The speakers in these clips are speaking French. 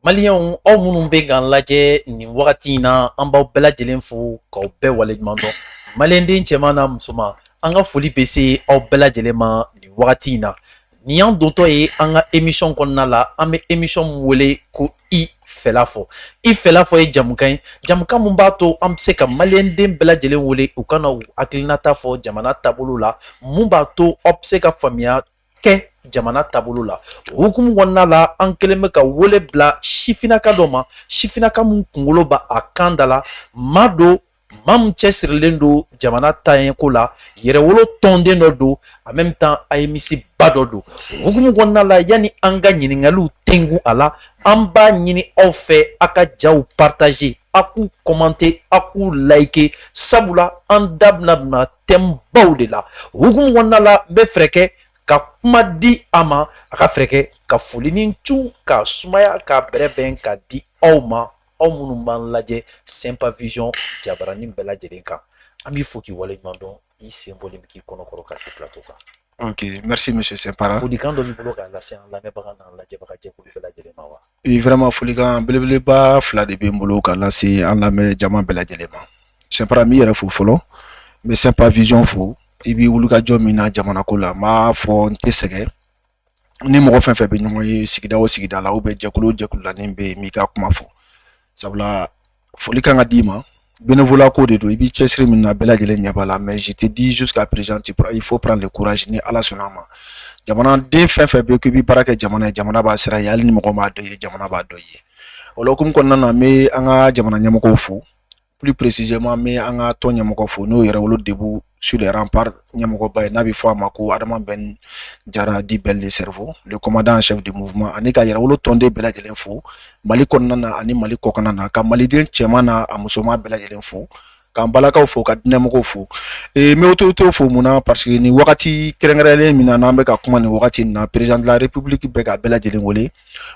Malien aw minnu bɛ k'an lajɛ nin wagati in na an b'aw bɛɛ lajɛlen fo k'aw bɛɛ waleɲuman dɔn. Malienden cɛman n'a musoman an ka foli bɛ se aw bɛɛ lajɛlen ma nin wagati in na. Nin y'an dontɔ ye an ka émission kɔnɔna la an bɛ émission min wele ko i fɛla fɔ. I fɛla fɔ ye jamukan ye jamukan min b'a to an bɛ se ka malienden bɛɛ lajɛlen wele u kana u hakilinata fɔ jamana taabolo la mun b'a to aw bɛ se ka faamuya kɛ jamana taabolo la. Hukumu kɔnɔna la an kɛlen bɛ ka wele bila sifinaka dɔ ma sifinaka min kunkolo b'a a kan da la maa don maa min cɛsirilen don jamana taɲɛko la yɛrɛwolo tɔnden dɔ don en même temps a ye misiba dɔ don. Hukumu kɔnɔna la yanni an ka ɲininkaliw tɛngu a la an b'a ɲini aw fɛ a ka jaw partager a k'u commenter a k'u liker sabula an da bɛna thème baw de la. Hukumu kɔnɔna la n bɛ fɛrɛ kɛ ka kuma di a ma a ka fɛrɛ kɛ ka foli ni cu ka sumaya ka bɛrɛbɛn ka di aw ma aw minnu b'an lajɛ Simpa Vision jabaranin bɛɛ lajɛlen kan. An b'i fo k'i waleɲuman dɔn i sen bɔlen bɛ k'i kɔnɔkɔrɔ ka se plateau kan. Ok, merci monsieur Simpara. Folikan dɔ b'i bolo k'a lase an lamɛnbaga n'an lajɛbaga jɛkulu bɛɛ lajɛlen ma wa? Oui, vraiment folikan belebeleba fila de bɛ n bolo k'a lase an lamɛn jama bɛɛ lajɛlen ma. Simpara n b'i yɛrɛ fo fɔlɔ n bɛ Simpa Vision fo i b'i wulikajɔ min na jamanako la n b'a fɔ n tɛ sɛgɛn ni mɔgɔ fɛn fɛn bɛ ɲɔgɔn ye sigida o sigida la ou bien jɛkulu o jɛkulu la ni bɛ yen n b'i ka kuma fɔ sabula foli kan ka d'i ma bénévolat ko de don i b'i cɛsiri min na bɛɛ lajɛlen ɲɛ b'a la mais je te dis jusqu'à présent il faut prendre le courage ni Ala sɔnna a ma jamanaden fɛn fɛn bɛ k'i bɛ baara kɛ jamana ye jamana b'a sira ye hali ni mɔgɔ m'a dɔn i ye jamana b'a dɔn i ye o la hukumu kɔnɔna na n bɛ an ka jamana ɲɛmɔgɔw fo plus précisément n bɛ an ka tɔn ɲɛmɔgɔ fo n'o yɛrɛwolo debu sur les remparts ɲɛmɔgɔba ye n'a bɛ fɔ a ma ko Adama Ben Jara dit Bel le cerveau le commandant en chef du mouvement ani ka yɛrɛwolo tɔnden bɛɛ lajɛlen fo Mali kɔnɔna na ani Mali kɔkan na ka maliden cɛman n'a a musoman bɛɛ lajɛlen fo k'an balakaw fo ka dinɛmɔgɔw fo n bɛ autorité fo mun na parce que ni wagati kɛrɛnkɛrɛnlen min na n'an bɛ ka kuma nin wagati in na président de la république bɛ ka bɛɛ lajɛlen wele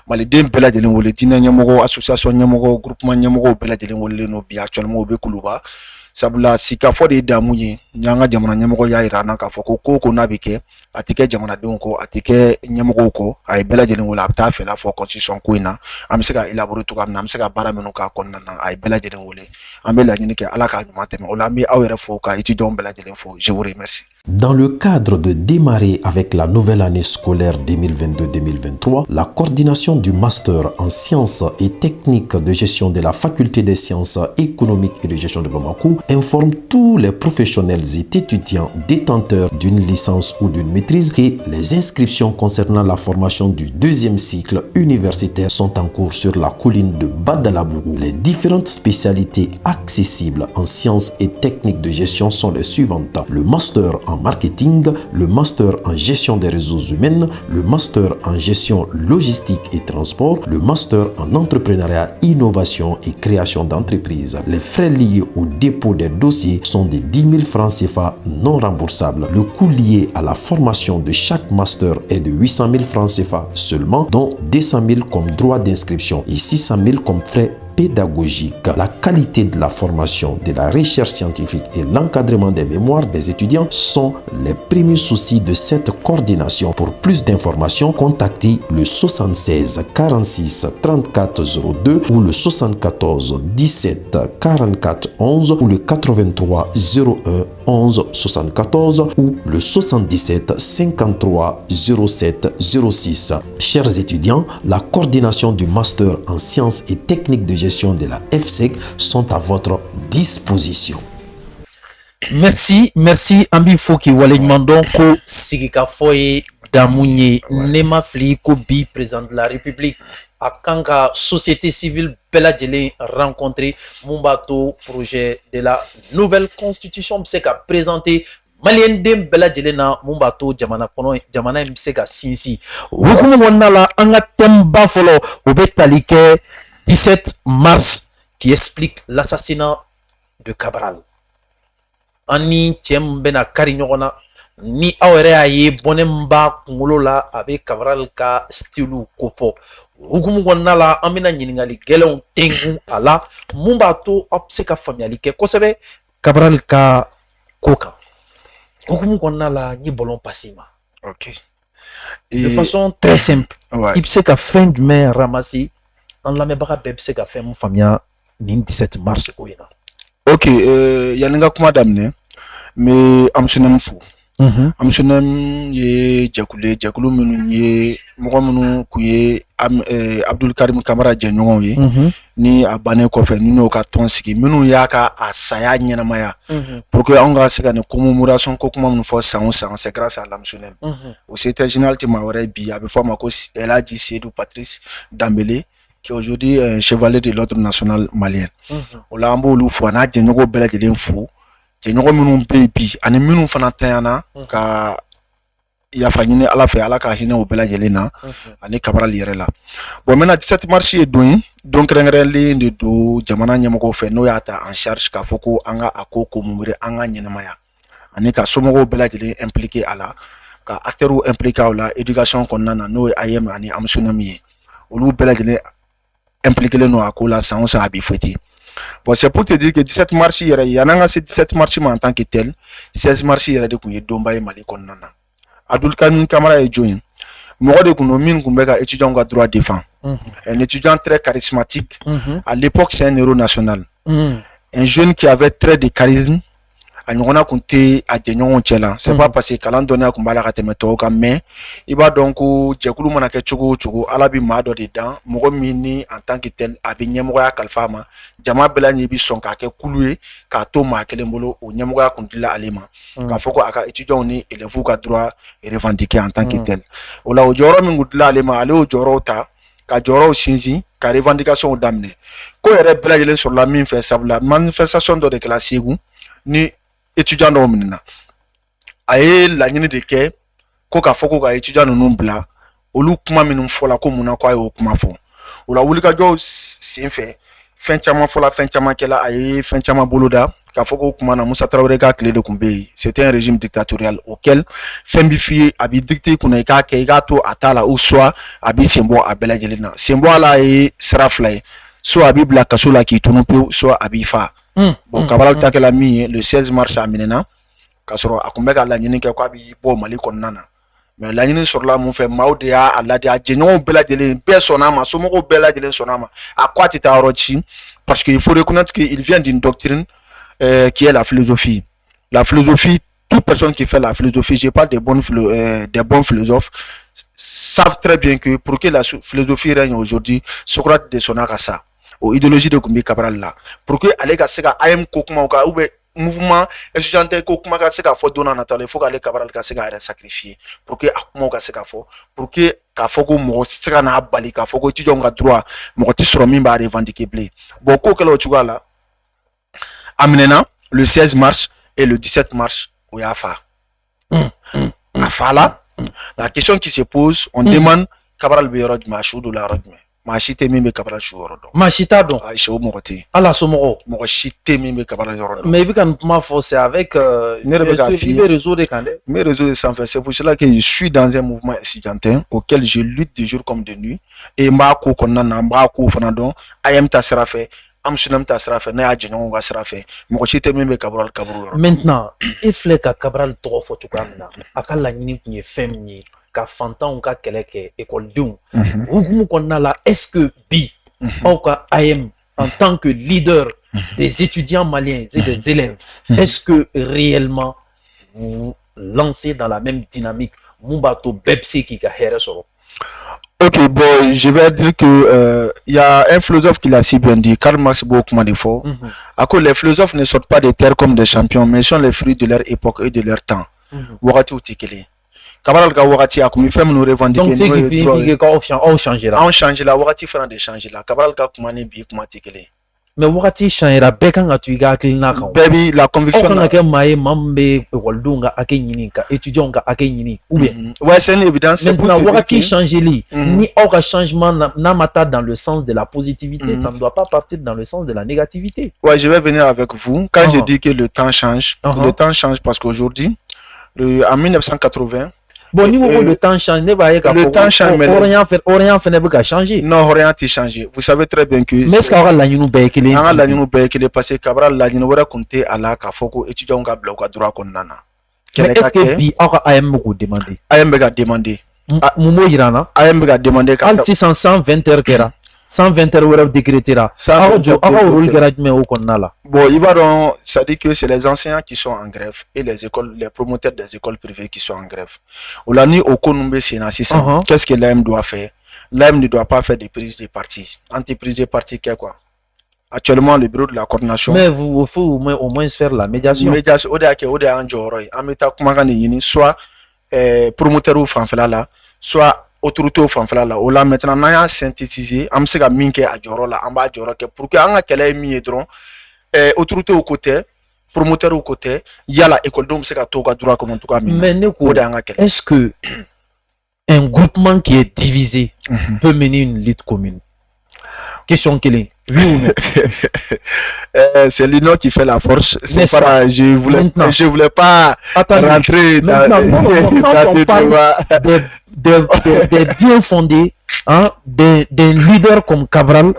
maliden bɛɛ lajɛlen wele diinɛ ɲɛmɔgɔ association ɲɛmɔgɔ groupement ɲɛmɔgɔw bɛɛ lajɛlen welelen don bi actuellement u bɛ kuluba sabula sikafɔ de ye damu ye ni an ka jamana ɲɛmɔgɔ y'a yira an na k'a fɔ ko ko n'a bɛ kɛ a tɛ kɛ jamanadenw kɔ a tɛ kɛ ɲɛmɔgɔw kɔ a ye bɛɛ lajɛlen wele a bɛ taa fɛla fɔ constitution ko in na an bɛ se ka élaborer cogoya min na an bɛ se ka baara minnu k'a kɔnɔna na a ye bɛɛ lajɛlen wele an bɛ laɲini kɛ Ala k'a ɲuman tɛmɛ o la an bɛ aw yɛrɛ fo ka étudiants bɛɛ lajɛlen fo je vous remercie. Dans le cadre de démarrer avec la nouvelle année scolaire 2022-2023, la coordination du master en sciences et techniques de gestion de la faculté des sciences économiques et de gestion de Bamako informe tous les professionnels et étudiants détenteurs d'une licence ou d'une maîtrise que les inscriptions concernant la formation du deuxième cycle universitaire sont en cours sur la colline de Badalabougou. Les différentes spécialités accessibles en sciences et techniques de gestion sont les suivantes. Le master en marketing, le master en gestion des ressources humaines, le master en gestion logistique et transport, le master en entrepreneuriat, innovation et création d'entreprises. Les frais liés au dépôt des dossiers sont de 10 000 francs CFA non remboursables. Le coût lié à la formation de chaque master est de 800 000 francs CFA seulement, dont 200 000 comme droit d'inscription et 600 000 comme frais pédagogique. La qualité de la formation, de la recherche scientifique et l'encadrement des mémoires des étudiants sont les premiers soucis de cette coordination. Pour plus d'informations, contactez le 76 46 34 02 ou le 74 17 44 11 ou le 83 01 11 74 ou le 77 53 07 06. Chers étudiants, la coordination du master en sciences et techniques de gestion de la FSEC sont à votre disposition. Merci Ambi Foki Waleñuman ko sigika foye damunye nema fli ko bi président de la République a kanga société civile bɛɛ lajɛlen rencontré mun b'a to projet de la nouvelle constitution bɛ se ka présenter Malienden bɛɛ lajɛlen na mun b'a to jamana in bɛ se ka sinsin hukumu kɔnɔna la an ka thème ba fɔlɔ o bɛ tali kɛ 17 mars qui explique l'assassinat de Cabral. Ani cɛ min bɛna kari ɲɔgɔn na ni aw yɛrɛ y'a ye bɔnɛ min b'a kunkolo la a bɛ Cabral ka style ko fɔ hukumu kɔnɔna la an bɛna ɲininkali gɛlɛnw tɛngu a la mun b'a to aw bɛ se ka faamuyali kɛ kosɛbɛ Cabral ka ko kan hukumu kɔnɔna la n ye ballon passé ma. Ok. De façon très simple. Ouais. I bɛ se ka fɛn jumɛn ramasser an lamɛnbaga bɛɛ bɛ se ka fɛn mun faamuya nin 17 mars ko in na. Ok, yani n ka kuma daminɛ n bɛ Amsunam fo. Amsunam ye jɛkulu minnu ye mɔgɔ minnu kun ye Abdul Karim Kamara jɛɲɔgɔnw ye ni a bannen kɔfɛ ni n'o ka tɔn sigi minnu y'a ka a saya ɲɛnamaya pour que anw ka se ka nin commémoration ko kuma minnu fɔ san o san c'est grâce à l'Amsunam. O secrétaire général tɛ maa wɛrɛ bi a bɛ fɔ a ma ko El Hadji Seydou Patrice Dambélé qui est aujourd'hui un chevalier de l'ordre national malien. O la an b'olu fo a n'a jɛɲɔgɔnw bɛɛ lajɛlen fo. Jɛɲɔgɔn minnu bɛ yen bi ani minnu fana tanyana ka yafa ɲini Ala fɛ Ala ka hinɛ o bɛɛ lajɛlen na ani Cabral yɛrɛ la. Bon maintenant 17 mars ye don ye don kɛrɛnkɛrɛnlen de don jamana ɲɛmɔgɔw fɛ n'o y'a ta en charge k'a fɔ ko an ka a ko commémorer an ka ɲɛnamaya ani ka somɔgɔw bɛɛ lajɛlen impliquer a la ka acteurs impliquer o la éducation kɔnɔna na n'o ye AEM ani Amsunam ye olu bɛɛ lajɛlen impliquer len don a ko la san o san a bɛ fêter. Bon, c'est pour te dire que 17 mars, il y en a 17 mars en tant que tel, 16 mars, il y a des gens qui Mali Konana. Abdul Karim Kamara est joint. Moi, de Kounomin Kumbeka, étudiant au droit défend. Un étudiant très charismatique. À l'époque, c'est un héros national. Un jeune qui avait très de charisme. On a compté à Djenyon Tchela. C'est pas parce que Kalan donné à Kumbala Katemetoka, mais il va donc au Djekoulou Manake Chogo, Alabi Mado dedans, Moromini en tant que tel, Abinyamoya Kalfama, Djama Belanibi son kake Kouloué, Kato Makelembolo, ou Nyamoya Kundila Alema. Kafoko Aka étudiant ni élève ka droit et revendiqué en tant que tel. Ola au Joro Mingudla Alema, allez au Jorota, ka Joro Sinzi, ka revendication d'amener. Ko yere Belajelen sur la mine fait la manifestation de la Ségou, ni étudiant dɔw minɛna a ye laɲini de kɛ ko k'a fɔ ko ka étudiant ninnu bila olu kuma minnu fɔla ko mun na ko a y'o kuma fɔ o la wulikajɔw sen fɛ fɛn caman fɔla fɛn caman kɛla a ye fɛn caman boloda k'a fɔ ko kuma na Musa Traoré ka tile de kun bɛ yen c'était un régime dictatorial auquel fɛn bi f'i ye a b'i dicter i kunna i k'a kɛ i k'a to a t'a la ou soit a b'i sen bɔ a bɛɛ lajɛlen na sen bɔ a la ye sira fila ye soit a b'i bila kaso la k'i tunu pewu soit a b'i fa. Bon, Cabral takela mi le 16 mars à Minena, kasoro a kun bɛ ka laɲini kɛ ko a b'i bɔ Mali kɔnɔna na mais laɲini sɔrɔla mun fɛ maaw de y'a ladi a jɛɲɔgɔnw bɛɛ lajɛlen bɛɛ sɔnn'a ma somɔgɔw bɛɛ lajɛlen sɔnn'a ma a ko a tɛ taa yɔrɔ ci parce que il faut reconnaître qu'il vient d'une doctrine qui est la philosophie. La philosophie, toute personne qui fait la philosophie, je parle des bons philosophes, savent très bien que pour que la philosophie règne aujourd'hui, Socrate de son ça. Ou idéologie de Koumbi Cabral là pour que aller ka se ka AM ko kuma ka ou mouvement étudiantin ko kuma ka se ka fo dona natal il faut que aller Cabral ka se ka sacrifier pour que akuma ka se ka fo pour que ka fo ko mo se ka na bali ka fo ko étudiant ka droit mo ti soro min ba revendiquer blé bon ko kala o chuga là amenena le 16 mars et le 17 mars au Yafa afala la question qui se pose on demande Cabral be yorod machou de la rodme Machite min bɛ Cabral su yɔrɔ dɔn. Machita dɔn. Ayi o mɔgɔ tɛ yen. Ala somɔgɔw. Mɔgɔ si tɛ min bɛ Cabral yɔrɔ dɔn. Mais i bɛ ka nin kuma fɔ c'est avec. Ne yɛrɛ bɛ k'a f'i ye. I bɛ réseau de kan dɛ. N bɛ réseau de sanfɛ c'est pour cela que je suis dans un mouvement étudiantin auquel je lutte de jour comme de nuit et n b'a ko kɔnɔna na n b'a ko fana dɔn AM ta sira fɛ Amsunam ta sira fɛ ne y'a jɛɲɔgɔnw ka sira fɛ mɔgɔ si tɛ min bɛ Cabral kaburu yɔrɔ. Maintenant e filɛ ka Cabral tɔgɔ fɔ cogoya min na a ka laɲini tun ye fɛn min ye. Ka fantanw ka kɛlɛ kɛ ekɔlidenw hukumu kɔnɔna la est-ce que bi aw ka AM en tant que leader des étudiants maliens et des élèves est-ce que réellement vous lancez dans la même dynamique mun b'a to bɛɛ bɛ se k'i ka hɛrɛ sɔrɔ? Ok, bon, je vais dire que y a un philosophe qui l'a si bien dit, Karl Marx beaucoup m'a dit fort. À cause les philosophes ne sortent pas des terres comme des champions, mais sont les fruits de leur époque et de leur temps. Wakati utikele. Cabral ka wakati a comme fait nous revendiquer donc c'est qui on changer là on change là wakati fera de changer là Cabral ka kuma ne bi kuma tikele mais wakati changera bɛɛ kan ka tu i ka hakilina kan bɛɛ la conviction kan ka kɛ maa ye maa min bɛ ekɔlidenw ka hakɛ ɲini ka étudiants ka hakɛ ɲini ou bien ouais c'est une évidence maintenant wakati changeli ni aw ka changement n'a ma taa dans le sens de la positivité ça ne doit pas partir dans le sens de la négativité. Ouais, je vais venir avec vous quand je dis que le temps change parce qu'aujourd'hui en 1980 bon, niveau le temps change, le temps change, mais Orient fait pas changer. Non, Orient a changé. Vous savez très bien que. Mais est-ce qu'on a la ligne béquille? On a la ligne béquille parce que Cabral la ligne va compter à la Kafoko étudiant ka bloc droit qu'on nana. Mais est-ce que bi AM vous demandé? AM va demander. Mumo irana. AM va demander. Al 620 heures kera. 120 heures décrétées là. Bon, il va donc, ça dit que c'est les enseignants qui sont en grève et les promoteurs des écoles privées qui sont en grève. Au Konumbe qu'est-ce que l'AM doit faire? L'AM ne doit pas faire des prises de parti. Anti-prise de parti, qu'est quoi? Actuellement, le bureau de la coordination. Mais il faut au moins faire la médiation. Médiation, soit promoteur ou fanfela là, soit autorité ou fanfela là. Là maintenant, on a synthétisé, on sait que minke a joro là, on va joro que pour que on a qu'elle ait mis dron, autorité au côté, promoteur au côté, il y a la école donc c'est que toga droit comme en tout cas. Mais est-ce que un groupement qui est divisé peut mener une lutte commune? Question quelle est? Oui ou non? C'est l'union qui fait la force. C'est pas, je voulais pas rentrer dans quand on parle des bien fondés, hein, des leaders comme Cabral,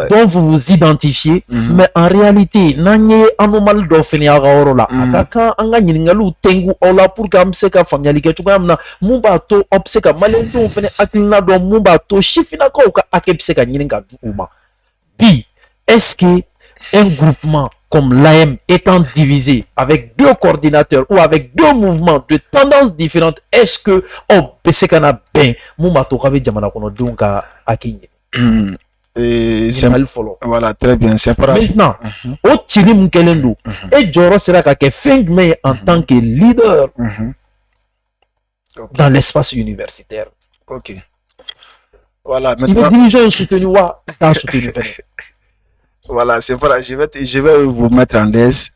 dont vous vous identifiez, mais en réalité, nanye anomal do fini agoro la. Ataka anga nyiningalu tengu ola pour kam seka familiali ke tuka amna mumba to obseka malendo fini akilna do mumba to shifina ko ka akepseka nyininga uma. Puis, est-ce que un groupement comme l'AM étant divisé avec deux coordinateurs ou avec deux mouvements de tendances différentes, est-ce que on peut se faire bien Moumato Ravi Jamana Kono Dunga Akinye? Voilà, très bien. Maintenant, au Chilim Kelendo, et Joro sera qu'à fin mai en tant que leader dans l'espace universitaire. Ok. Voilà, maintenant. Il est dirigeant soutenu ou dans soutenu. Voilà, c'est voilà, je vais vous mettre en l'aise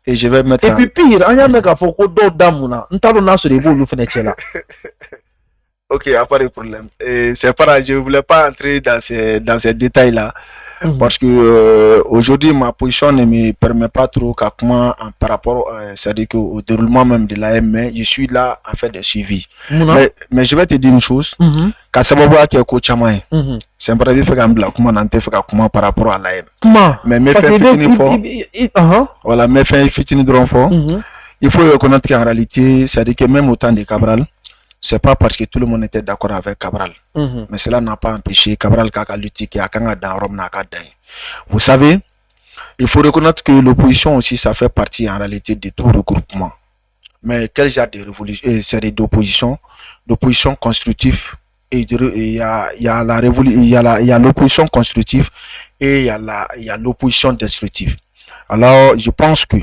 et je vais mettre. Et puis pire, il y a un mec à Foko d'Amuna. Nous avons sur les boules là. Ok, pas de problème. C'est pas, je voulais pas entrer dans ces détails là. Parce que aujourd'hui ma position ne me permet pas trop par rapport c'est-à-dire au déroulement même de l'AM, mais je suis là à faire des suivis. Mais je vais te dire une chose, quand ça va voir qu'il y a coach Chamaï, c'est un peu comment par rapport à l'AM. Mais mes faits fitini fort. Voilà, mes faits fitini drôle fort. Il faut reconnaître qu'en réalité, c'est-à-dire que même au temps de Cabral, c'est pas parce que tout le monde était d'accord avec Cabral. Mais cela n'a pas empêché Cabral à lutter qui a dans Rome. Vous savez, il faut reconnaître que l'opposition aussi, ça fait partie en réalité de tout regroupement. Mais quel genre de révolution, c'est d'opposition, d'opposition constructive, et il y a l'opposition constructive et il y a l'opposition destructive. Alors, je pense que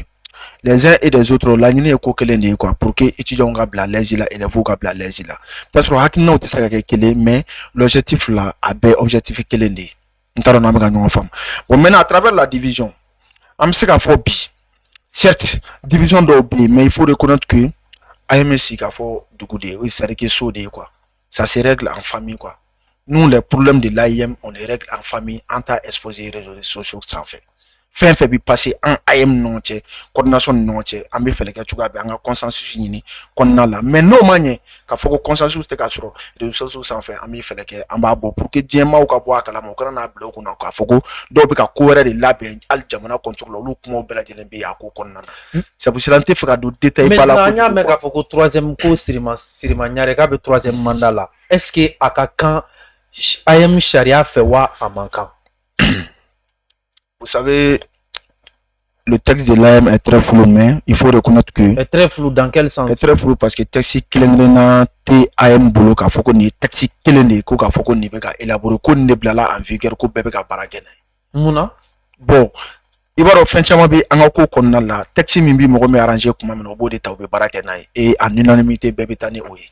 les uns et les autres, la ligne est quoi pour que les étudiants gabla les îles et les vous gabla les îles. Parce que hakina uti saka kele mais l'objectif là a be objectif kele ndi. Ntaro na mga nyong fam. Bon maintenant à travers la division, am seka fo bi. Certes, division do bi mais il faut reconnaître que AMC ka fo dugude, oui c'est que sodé quoi. Ça se règle en famille quoi. Nous les problèmes de l'AIM on les règle en famille en tant exposé les réseaux sociaux sans fait. Fin fait bi passer en AM non tché coordination non tché ambi fele ka chuga be anga consensus nyini konna la mais no manye ka foko consensus te ka suro de sociaux sans fait ambi fele ke amba bo pour que diema ou ka bo akala mo kana na bloc na ka foko do be ka couvrir de la be al jamana contrôle lu kuma bela de be ya ko konna c'est pour cela te fera do détail pas la mais mais ka foko troisième ko sirima nyare ka be troisième mandat là est-ce que akakan AM Sharia fait wa amankan? Vous savez, le texte de l'AM est très flou, mais il faut reconnaître que... Est très flou dans quel sens? Est très flou parce que le texte kilendena te AM bolo ka foko ni texte kilende ko ka foko ni beka élaborer ko ne blala en vigueur ko bebe ka baragene. Muna? Bon, il va fin chama bi anga ko konna la texte mimbi mo me arranger kuma me no bo de taw be baragene et en unanimité bebe tani oye.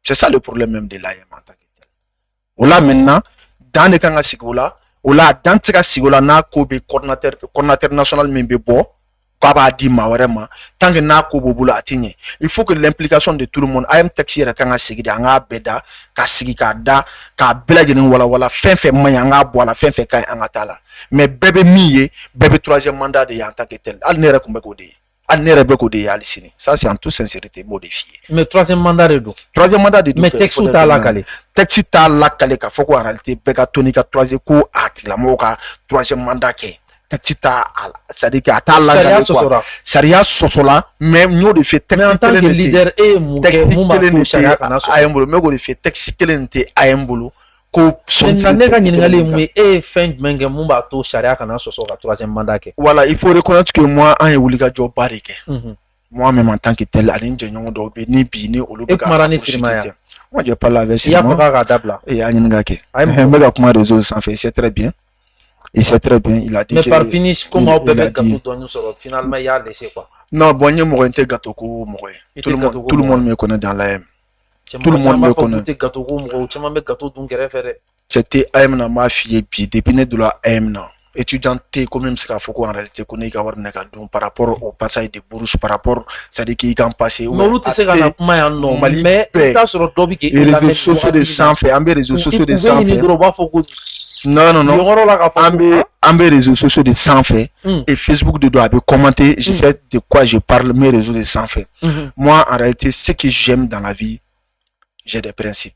C'est ça le problème même de l'AM en tant que tel. Voilà maintenant dans le kanga sikola Ola dans ce cas na ko be coordinateur national membe bo ko ba di ma vraiment tant que na ko bobulo atinye il faut que l'implication de tout le monde ayam taxi ra kanga sigi anga beda ka sigi ka da ka bela jeni wala fin manya nga bo la fin kan anga tala mais bébé miye bébé troisième mandat de ya en tant que tel al nere ko be ko de al nere be ko de ya alisini ça c'est en toute sincérité modifié mais troisième mandat de mais texte ta la calé texte ta la calé ka foko en réalité beka tonika troisième ko atila moka troisième mandat ke texte ta ça dit que ta la calé quoi saria sosola même nous de fait texte en tant que leader et mouma sharia kana so ayembolo me go de fait texte kelente ayembolo ko maintenant ne ka ɲininkali ye mun ye e ye fɛn jumɛn kɛ mun b'a to sariya kana sɔsɔ ka troisième mandat kɛ. Voilà, il faut reconnaître que moi an ye wulikajɔba de kɛ. Moi même en tant que tel ani n jɛɲɔgɔn dɔw bɛ ni bi ni olu bɛ ka kumara ni Sirima ya. Moi je parle avec I y'a Sirima. fɔ k'a ka dabila. Et a ɲininka kɛ. N bɛ ka kuma réseau sanfɛ, il sait très bien. Il sait très bien, il a dit mais que... par finish, comme aw bɛɛ bɛ gâteau dɔɔni sɔrɔ, finalement, il y a laissé quoi. Non, bon, il y a un gâteau ko mɔgɔ. Tout le monde me connaît dans l'AM. Tout le monde me connaît. Gâteau ko mɔgɔ, caman bɛ gâteau dun kɛrɛfɛ dɛ. C'était AM na ma fille bi depuis ne de la AM na. Étudiante comme même ce qu'il faut en réalité connaît ka war neka dun par rapport au passage de bourse par rapport c'est-à-dire qu'il kan passer. Mais olu tɛ se ka na kuma yan nɔ, mais i t'a sɔrɔ dɔ bɛ kɛ les réseaux sociaux de sanfɛ, an bɛ réseaux sociaux de sanfɛ. U bɛ ɲini dɔrɔn u b'a fɔ ko non. En réseaux sociaux de sanfɛ et Facebook de doit commenter, je sais de quoi je parle, mes réseaux de sanfɛ. Moi en réalité ce que j'aime dans la vie, j'ai des principes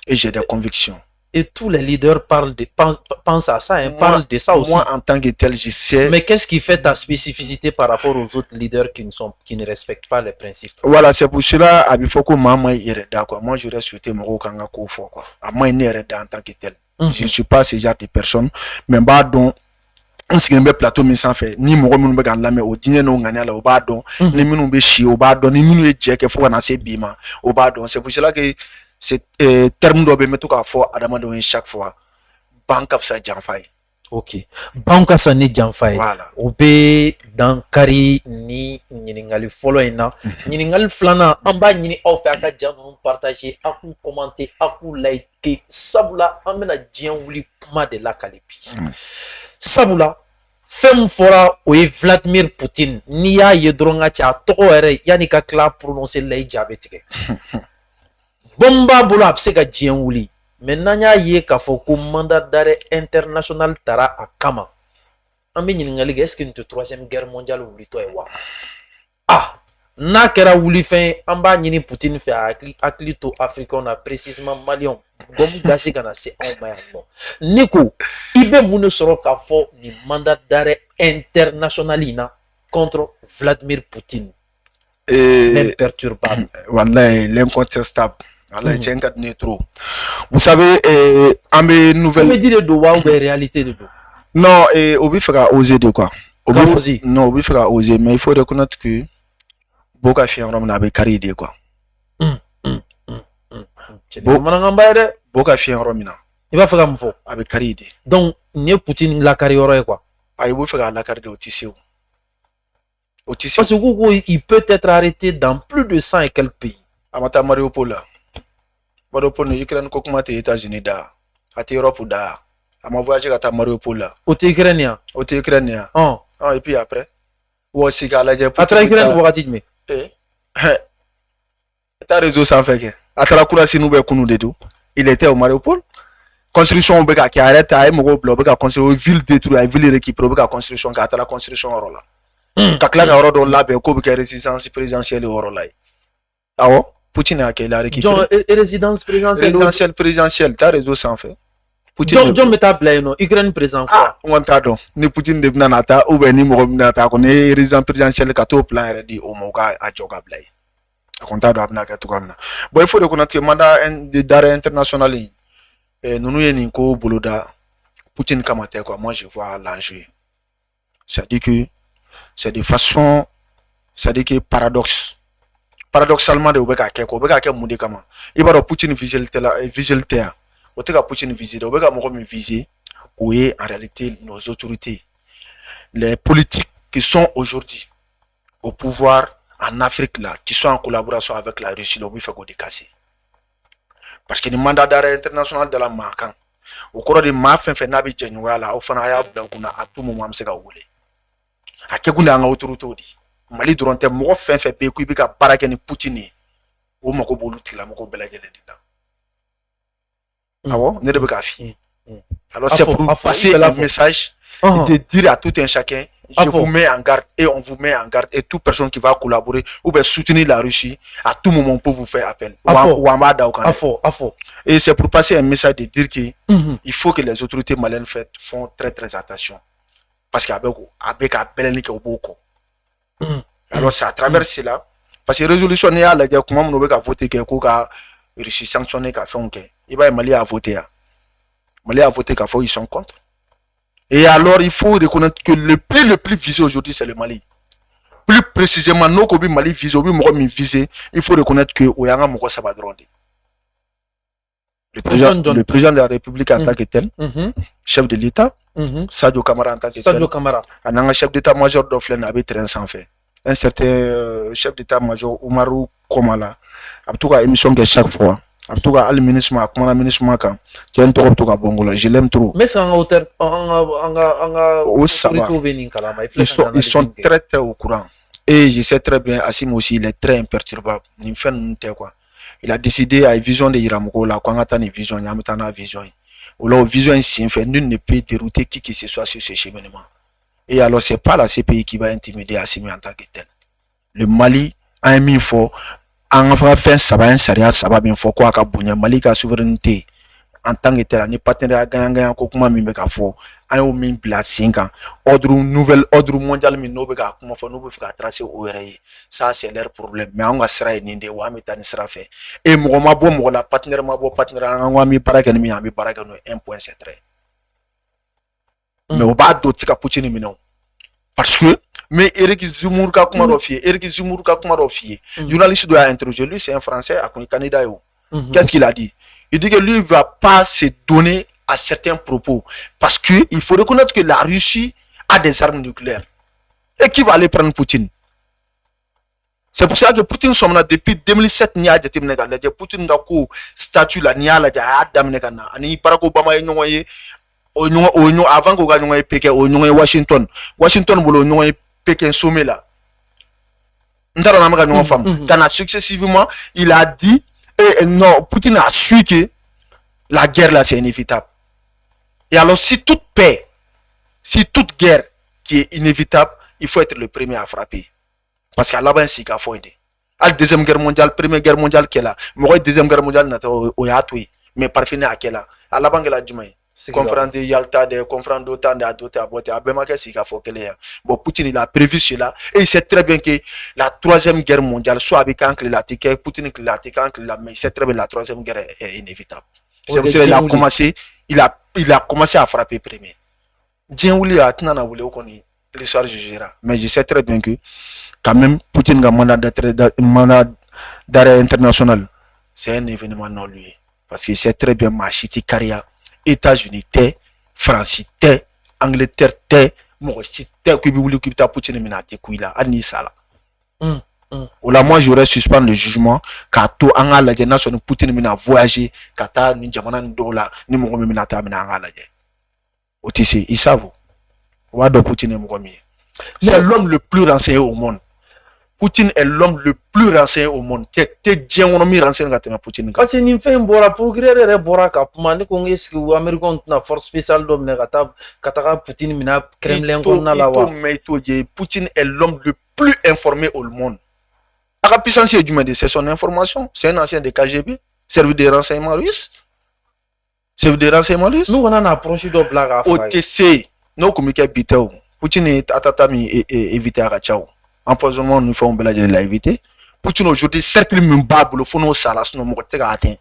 et j'ai des convictions. Et tous les leaders pensent à ça, hein, parlent de ça aussi. Moi, en tant que tel, je sais. Mais qu'est-ce qui fait ta spécificité par rapport aux autres leaders qui ne respectent pas les principes? Voilà, c'est pour cela qu'il faut que maman y reste quoi. Moi, j'aurais souhaité me reconnaître quoi. À moi, il n'y en tant que tel. Je ne suis pas ce genre de personne. Mais bah donc. Si on plateau mais sans fait ni mɔgɔ minnu bɛ ka lamɛn o diinɛ n'o ŋaniya la o b'a dɔn ni minnu bɛ si o b'a dɔn ni minnu ye jɛ kɛ fo ka na se bi ma o b'a dɔn c'est pour cela que c'est terme dɔ bɛ n bɛ to k'a fɔ adamadenw ye chaque fois ban ka fisa janfa ye. Ok, ban ka fisa ni janfa ye. Voilà. O bɛ dankari ni ɲininkali fɔlɔ in na. Ɲininkali filanan an b'a ɲini aw fɛ a ka ja ninnu partager a k'u commenter a k'u like sabula an bɛna diɲɛ wuli kuma de la kali bi. Sabula fɛn min fɔra o ye Vladimir Poutine n'i y'a ye dɔrɔn ka cɛ a tɔgɔ yɛrɛ yanni ka tila prononcer la i ja bɛ tigɛ. Bon b'a bolo a bɛ se ka diɲɛ wuli mais n'an y'a ye k'a fɔ ko mandat d'arrêt international tara a kama an bɛ ɲininkali kɛ est-ce que nin tɛ troisième guerre mondiale wulitɔ ye wa? N'a kɛra wulifɛn ye an b'a ɲini Poutine fɛ a hakili to africains na précisément maliyɛnw gomme gasi kana se anw ma yan nɔ. Ni ko i bɛ mun de sɔrɔ k'a fɔ nin mandat d'arrêt international in na contre Vladimir Poutine? L'imperturbable. Wallahi, l'incontestable. Wallahi, tiens qu'à tenir trop. Vous savez, en mes nouvelles. On me dit de doigts ou de réalité de dos. Non, on veut faire oser de quoi? Non, on veut faire oser, mais il faut reconnaître que beaucoup de filles n'ont pas carré de quoi. Beaucoup de filles n'ont pas. Il va faire un faux. Avec carré de. Donc, ni Poutine la carrière quoi? Il va faire la carrière de Otissi. Parce qu'il peut être arrêté dans plus de 100 et quelques pays. Amata Mariupol là. Mariupol, Ukraine, comment t'es États-Unis da, à Europe da. À ma voyage à Mariupol là. Au Ukrainien. Au Ukrainien. Et puis après. Ou aussi qu'à la Japan. Après Ukraine, vous ratez mais. T'as réseau sans fait que. À Tarakura si nous besoin de tout. Il était au Mariupol. Construction beka qui arrête à Mogo bloc beka construire ville détruite, ville récupérée beka construction qui a la construction en là. Kakla ka oro do labe ko beka résistance présidentielle oro là. Awo Poutine a qu'il a récupéré. Résidence présidentielle, t'as réseau sans fait. Poutine John meta blay no Ukraine présent quoi. On t'a don. Ni Poutine de nata ou ben ni mo nata ko ne résidence présidentielle ka to plan ready au moka a joga blay. On t'a do abna ka to kamna. Bon il faut reconnaître que mandat d'arrêt international nous nous y ko boloda Poutine kamate quoi. Moi je vois l'enjeu. C'est-à-dire que c'est de façon, c'est-à-dire que paradoxalement de obeka ke mude kama iba do Poutine vigilité o te ka Poutine visiter obeka mo mi viser ou est en réalité nos autorités, les politiques qui sont aujourd'hui au pouvoir en Afrique là, qui sont en collaboration avec la Russie, il faut qu'on casser. Parce que le mandat d'arrêt international de la marquant au cours de ma fin fait nabi djenouya là au fana ya blankuna à tout moment se ka wole a kekuna nga autorité di Mali durant te mo fin fait be ku bi ka baraka ni Poutine o mako bolu tila mako belajele dinda awo ne de be ka fi alors c'est pour passer un message de dire à tout un chacun je vous mets en garde et on vous met en garde et toute personne qui va collaborer ou bien soutenir la Russie à tout moment pour vous faire appel et c'est pour passer un message de dire que il faut que les autorités maliennes font très très attention parce qu'avec alors c'est à travers cela parce que résolution il y a la comment on va voter que Russie sanctionner qu'a fait Mali a voté. Mali a voté qu'à fois ils sont contre. Et alors il faut reconnaître que le pays le plus visé aujourd'hui c'est le Mali. Plus précisément, nous comme Mali visé, il faut reconnaître que Oyanga Moko Sabadronde. Le président de la République en tant que tel, chef de l'État, Sadio Kamara en tant que tel, un chef d'état-major d'Oflen avait train sans fait. Un certain chef d'état-major, Oumarou Komala, en tout cas, émission que chaque fois, en tout cas, le ministre Makmana, ministre Makan, qui est un tout cas Bongola, je l'aime trop. Mais c'est en hauteur, ils sont très très au courant. Et je sais très bien, Assim aussi, il est très imperturbable. Il a décidé à une vision de Iramoko, là, quand on a une vision, il y a une vision. Ou là, vision ici, nul ne peut dérouter qui que ce soit sur ce cheminement. Et alors, c'est pas la CPI qui va intimider Assimi en tant que tel. Le Mali a mis fort, en fait, ça va bien fort, quoi, qu'à Mali, la souveraineté, en tant que tel, les partenaires gagnant, comment mime qu'à fort, un au min place 5 ans, ordre mondial, mais nous, comment faut nous faire tracer au RAI. Ça, c'est leur problème. Mais on va se faire une ou amettre sera fait. Et moi, la partenaire, on va mis par un 1 point, c'est très. Mais on va d'autres qu'à Poutine, mais non. Parce que, mais Eric Zemmour ka kuma rofié. Journaliste doit interroger lui, c'est un Français à Canada. Qu'est-ce qu'il a dit? Il dit que lui ne va pas se donner à certains propos. Parce que il faut reconnaître que la Russie a des armes nucléaires. Et qui va aller prendre Poutine? C'est pour ça que Poutine sommes là depuis 2007 n'y a de Poutine n'a qu'au statut là n'y a la dame negana. Ani Barack Obama est noyé. Avant qu'on gagne Pékin, on a Washington bolo on a Pékin sommet là. Successivement, il a dit et non, Poutine a su que la guerre là c'est inévitable. Et alors si toute paix, si toute guerre qui est inévitable, il faut être le premier à frapper. Parce qu'à là-bas c'est qu'il faut aider. À la deuxième guerre mondiale, première guerre mondiale qui est là, mais deuxième guerre mondiale n'a pas mais parfait à quelle là. À la banque la Djumaï. Conférence de Yalta, des conférences d'OTAN, bon, Poutine il a prévu cela et il sait très bien que la troisième guerre mondiale, soit avec un Poutine mais il sait très bien que la troisième guerre est inévitable. C'est pour ça qu'il a commencé, il a commencé à frapper premier. L'histoire jugera. Mais je sais très bien que quand même Poutine a un mandat d'arrêt international. C'est un événement non lié. Parce qu'il sait très bien Machiti Karia. États-Unis t'es, France t'es, Angleterre t'es, Morochi t'es, que vous voulez que tu Poutine minati kuila, anisala. Ola moi j'aurais suspendu le jugement car tout en a la nation Poutine mina voyager, kata ni jamana dola ni mo minata mina en a la. Otisi, ils savent. Wado Poutine mogomi. C'est l'homme le plus renseigné au monde. Poutine est l'homme le plus renseigné au monde. T'es bien renseigné quand Poutine. Parce que nous faisons un procureur et un capement. Nous avons des Américains une force spéciale d'homme négatif. Quand Poutine mina Kremlin qu'on a là. Poutine est l'homme le plus informé au monde. La puissance du monde, c'est son information. C'est un ancien de KGB, service de renseignement russe. Service de renseignement russe. Nous on a une approche de blague. OTC, nous communiquons bitao. Poutine est atatami et éviter à Rachao. Empoisonnement, nous faisons bel de éviter. Poutine aujourd'hui, cercle même bas, le fond salas, nous atteint.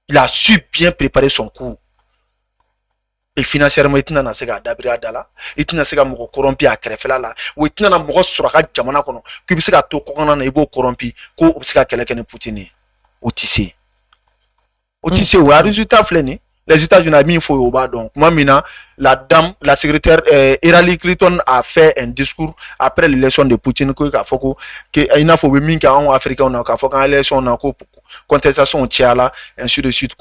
Il a su bien préparer son coup. Et financièrement, il n'a pas d'abri dala, il n'a pas de corrompu à Krefela là, ou il n'a pas de sura jamana kono, qui bisa to kokona na ibo corrompu, ko bisa keleke ne Poutine. Otissé. Otissé, ou a résultat fléné. Les États-Unis ont mis info au bas donc. Moi, la dame, la secrétaire Hillary Clinton a fait un discours après l'élection de Poutine qu'il a fait en Afrique, on a fait l'élection, on a contestation là, ainsi de suite,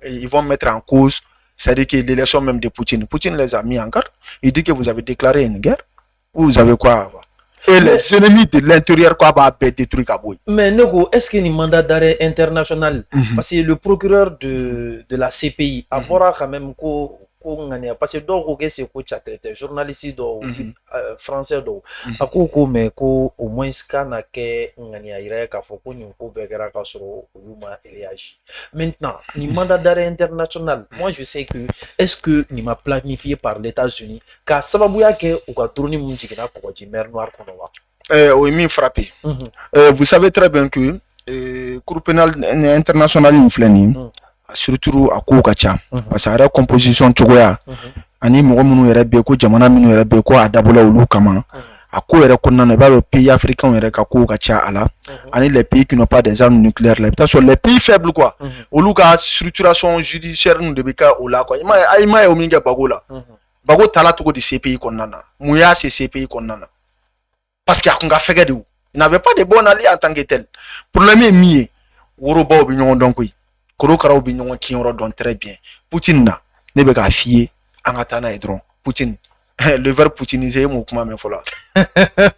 ils vont mettre en cause, c'est-à-dire que l'élection même de Poutine. Poutine les a mis en garde. Il dit que vous avez déclaré une guerre. Vous avez quoi? Et les ennemis de l'intérieur, quoi, va détruire Kaboui. Mais Nego, est-ce qu'il y a un mandat d'arrêt international? Parce que le procureur de la CPI a quand même parce que donc c'est quoi traité journaliste français do akoko mais ko au moins kana ke ngani ira ka foko ni ko begara ka soro luma eliage. Maintenant ni mandat d'arrêt international, moi je sais que est-ce que ni m'a planifié par les États-Unis ka sababuya ke ou ka tourner mun jigina ko di mer noire kono wa oui mi frappé. Vous savez très bien que cour pénal international in filɛ nin ye surtout a kow ka ca parce que a yɛrɛ composition cogoya ani mɔgɔ minnu yɛrɛ bɛ ko jamana minnu yɛrɛ bɛ ko a dabɔla olu kama a ko yɛrɛ kɔnɔna na i b'a dɔn pays africains yɛrɛ ka kow ka ca a la ani les pays qui n'ont pas des armes nucléaires là i bɛ taa sɔrɔ les pays faibles quoi olu ka structuration judiciaire ninnu de bɛ kɛ o la quoi i m'a ye o min kɛ Bago la Bago taala cogo di CPI kɔnɔna na mun y'a se CPI kɔnɔna na parce que a kun ka fɛgɛ de o il n'avait pas de bon allié en tant que tel problème ye min ye worobaw bɛ ɲɔgɔn dɔn koyi korokaraw bɛ ɲɔgɔn kinyɔrɔ dɔn très bien Poutine na ne bɛ k'a f'i ye an ka taa n'a ye dɔrɔn Poutine le verbe poutiniser m'o kuma mɛn fɔlɔ